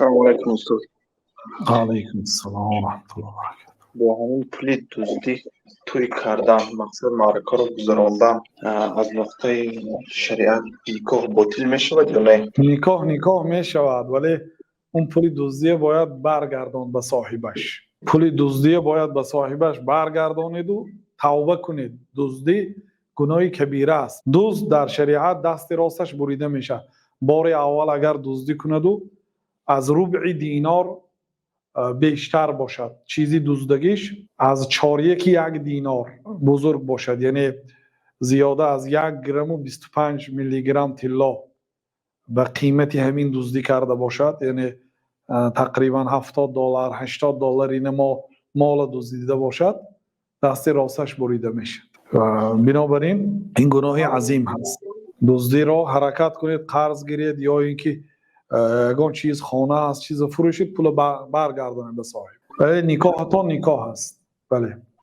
سلام علیکم استاد. علیکم السلام و رحمت الله و برکاته. با همین پلی دزدی توی کردن مقصد معرکه رو گذراندن از نقطه شریعت نکاح باطل می شود یا نه؟ نکاح می شود، ولی اون پول دزدی باید برگردان به صاحبش. پول دزدی باید به صاحبش برگردانید و توبه کنید. دزدی گناه کبیره است. دزد در شریعت دست راستش بریده میشه. بار اول اگر دزدی کند و از ربع دینار بیشتر باشد، چیزی دزدگیش از 4.1 دینار بزرگ باشد، یعنی زیاده از 1 گرم و 25 میلی گرم طلا به قیمتی همین دزدی کرده باشد، یعنی تقریبا $70 $80 این مال دزدیده باشد، دست راستش بریده میشه. بنابراین این گناه عظیم هست. دزدی را حرکت کنید، قرض گیرید یا اینکه یگان چیز خانه است چیز فروشید، پول برگردانید به صاحب. ولی نکاح تا نکاح است. بله.